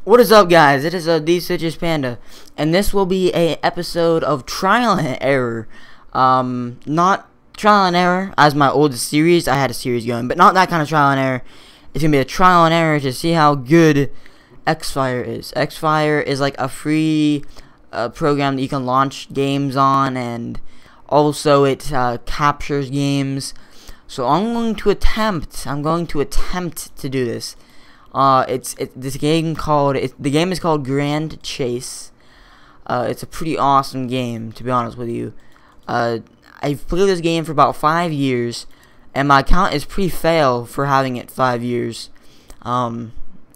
What is up, guys? It is the Citrus Panda, and this will be a episode of Trial and Error. Not Trial and Error as my oldest series. I had a series going, but not that kind of Trial and Error. It's gonna be a Trial and Error to see how good Xfire is. Xfire is like a free program that you can launch games on, and also it captures games. So I'm going to attempt to do this. The game is called Grand Chase. It's a pretty awesome game, to be honest with you. I've played this game for about 5 years, and my account is pretty fail for having it 5 years. I'll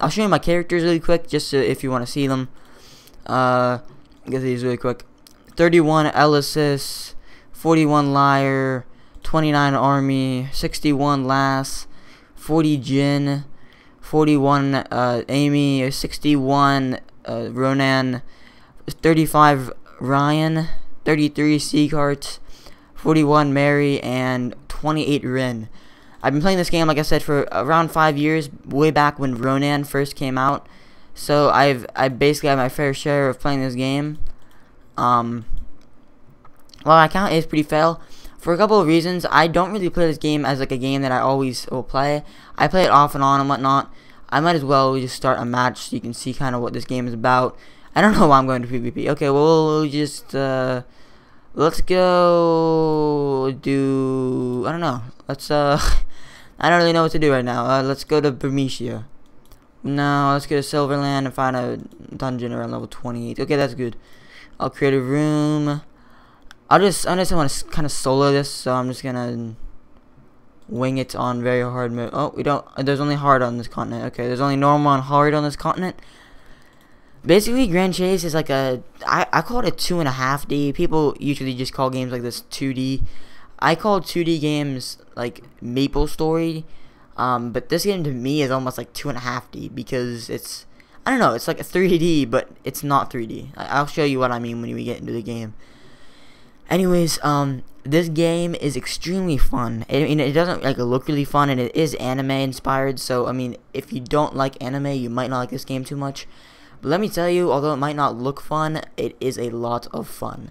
show you my characters really quick, just so if you want to see them. I'll get these really quick. 31 Elysis, 41 Liar, 29 Army, 61 Lass, 40 Jin, 41 Amy, 61 Ronan, 35 Ryan, 33 Seacart, 41 Mary, and 28 Rin. I've been playing this game, like I said, for around 5 years, way back when Ronan first came out. So I basically have my fair share of playing this game. Well, my account is pretty fail for a couple of reasons. I don't really play this game as like a game that I always will play. I play it off and on and whatnot. I might as well just start a match so you can see kind of what this game is about. I don't know why I'm going to PvP. Okay, well, we'll just let's go do, I don't know. Let's I don't really know what to do right now. Let's go to Bermesia. No, let's go to Silverland and find a dungeon around level 28. Okay, that's good. I'll create a room. I just want to kind of solo this, so I'm just gonna wing it on very hard mode. Oh, we don't. There's only hard on this continent. Okay, there's only normal and hard on this continent. Basically, Grand Chase is like a. I call it a 2.5D. People usually just call games like this 2D. I call 2D games like Maple Story, but this game to me is almost like 2.5D because it's. I don't know. It's like a 3D, but it's not 3D. I'll show you what I mean when we get into the game. Anyways, this game is extremely fun. I mean, it doesn't like look really fun, and it is anime inspired. So I mean, if you don't like anime, you might not like this game too much. But let me tell you, although it might not look fun, it is a lot of fun.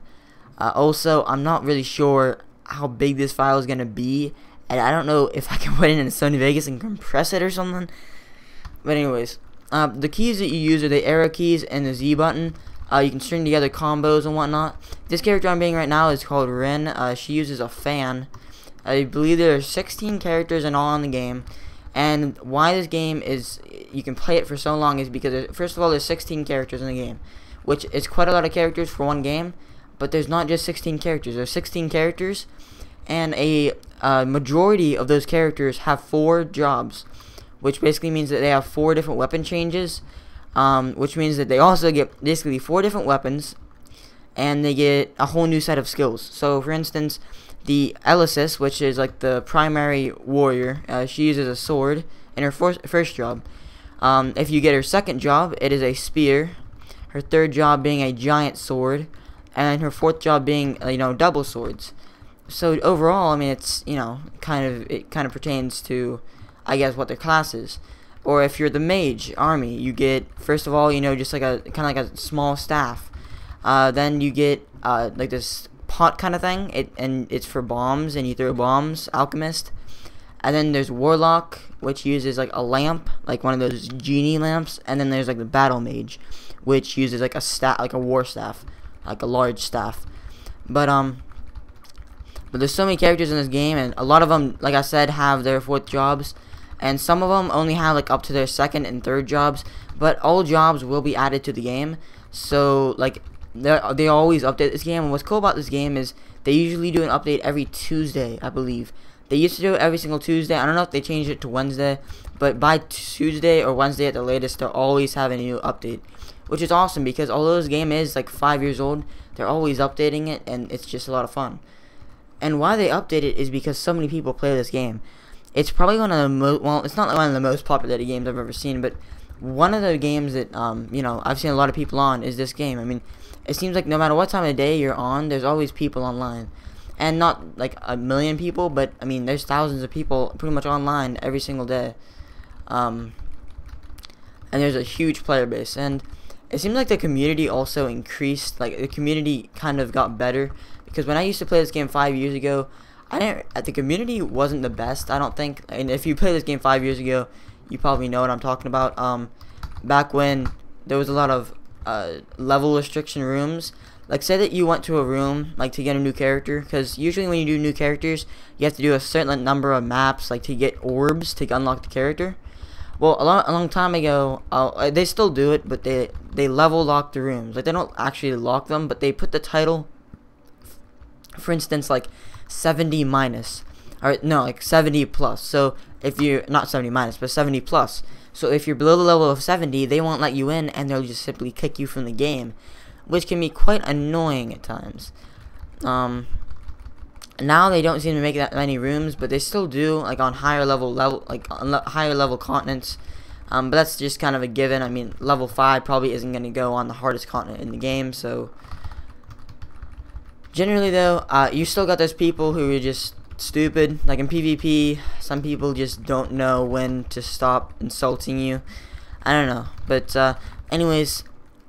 Also, I'm not really sure how big this file is gonna be, and I don't know if I can put it in Sony Vegas and compress it or something. But anyways, the keys that you use are the arrow keys and the Z button. You can string together combos and whatnot. This character I'm being right now is called Rin. She uses a fan. I believe there are 16 characters in all in the game. And why this game is, you can play it for so long is because, first of all, there's 16 characters in the game. Which is quite a lot of characters for one game. But there's not just 16 characters. There's 16 characters. And a majority of those characters have 4 jobs. Which basically means that they have 4 different weapon changes. Which means that they also get basically 4 different weapons, and they get a whole new set of skills. So, for instance, the Elysis, which is like the primary warrior, she uses a sword in her first job. If you get her second job, it is a spear. Her third job being a giant sword, and her fourth job being double swords. So overall, I mean, it's it kind of pertains to, I guess, what their class is. Or if you're the mage army, you get, first of all, just like a kind of like a small staff. Then you get like this pot kind of thing, and it's for bombs, and you throw bombs, alchemist. And then there's warlock, which uses like a lamp, like one of those genie lamps. And then there's like the battle mage, which uses like a staff, like a war staff, like a large staff. But there's so many characters in this game, and a lot of them, like I said, have their 4th jobs. And some of them only have like up to their 2nd and 3rd jobs, but all jobs will be added to the game. So like they always update this game. And what's cool about this game is they usually do an update every Tuesday, I believe. They used to do it every single Tuesday. I don't know if they changed it to Wednesday, but by Tuesday or Wednesday at the latest, they're always having a new update, which is awesome because although this game is like 5 years old, they're always updating it, and it's just a lot of fun. And why they update it is because so many people play this game. It's probably one of the most, well, it's not one of the most popular games I've ever seen, but one of the games that, I've seen a lot of people on is this game. I mean, it seems like no matter what time of day you're on, there's always people online. And not like a million people, but, I mean, there's thousands of people pretty much online every single day. and there's a huge player base. And it seems like the community also increased. Like the community kind of got better, because when I used to play this game 5 years ago, the community wasn't the best, I don't think. And if you play this game 5 years ago, you probably know what I'm talking about. Back when there was a lot of level restriction rooms. Like, say that you went to a room like to get a new character, because usually when you do new characters, you have to do a certain number of maps, like to get orbs to unlock the character. Well, a long time ago, they still do it, but they level lock the rooms. Like, they don't actually lock them, but they put the title, for instance, like 70 minus, or no, like 70 plus. So if you're not 70 minus, but 70 plus. So if you're below the level of 70, they won't let you in, and they'll just simply kick you from the game, which can be quite annoying at times. Now they don't seem to make that many rooms, but they still do, like on higher level higher level continents. But that's just kind of a given. I mean, level 5 probably isn't going to go on the hardest continent in the game. So generally, though, you still got those people who are just stupid. Like in PvP, some people just don't know when to stop insulting you. I don't know, but anyways.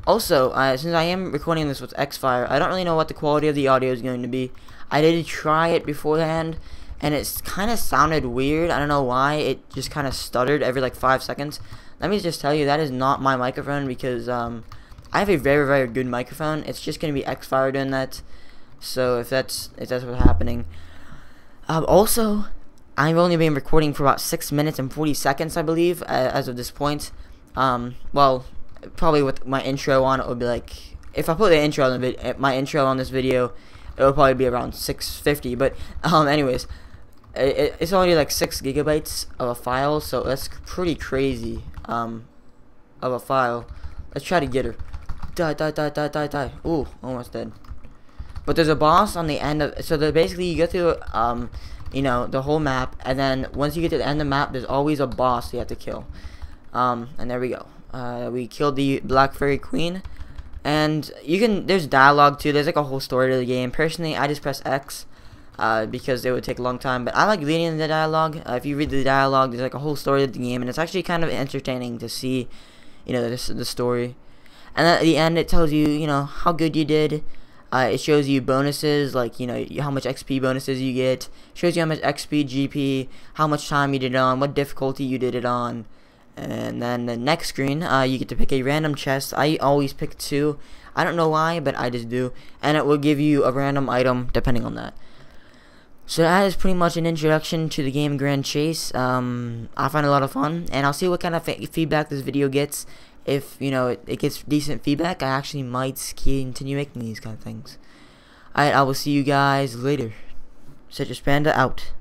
Also, since I am recording this with Xfire, I don't really know what the quality of the audio is going to be. I did try it beforehand, and it kind of sounded weird. I don't know why. It just kind of stuttered every like 5 seconds. Let me just tell you, that is not my microphone, because I have a very, very good microphone. It's just going to be Xfire doing that. So if that's what's happening. Also, I've only been recording for about 6 minutes and 40 seconds, I believe, as of this point. Well, probably with my intro on, it would be like, if I put the intro on my intro on this video, it would probably be around 650. But anyways, it's only like 6 gigabytes of a file, so that's pretty crazy of a file. Let's try to get her. Die. Ooh, almost dead. But there's a boss on the end of, so basically you go through you know, the whole map, and then once you get to the end of the map, there's always a boss you have to kill. And there we go. We killed the Black Fairy Queen, and there's dialogue too. There's like a whole story to the game. Personally, I just press X because it would take a long time, but I like reading the dialogue. If you read the dialogue, there's like a whole story of the game, and it's actually kind of entertaining to see, you know, the story. And then at the end, it tells you, you know, how good you did. It shows you bonuses, like, you know, how much XP bonuses you get. Shows you how much XP, GP, how much time you did it on, what difficulty you did it on. And then the next screen, you get to pick a random chest. I always pick 2. I don't know why, but I just do. And it will give you a random item depending on that. So that is pretty much an introduction to the game Grand Chase. I find it a lot of fun, and I'll see what kind of feedback this video gets. If, you know, it gets decent feedback, I actually might continue making these kind of things. Alright, I will see you guys later. Citrus Panda out.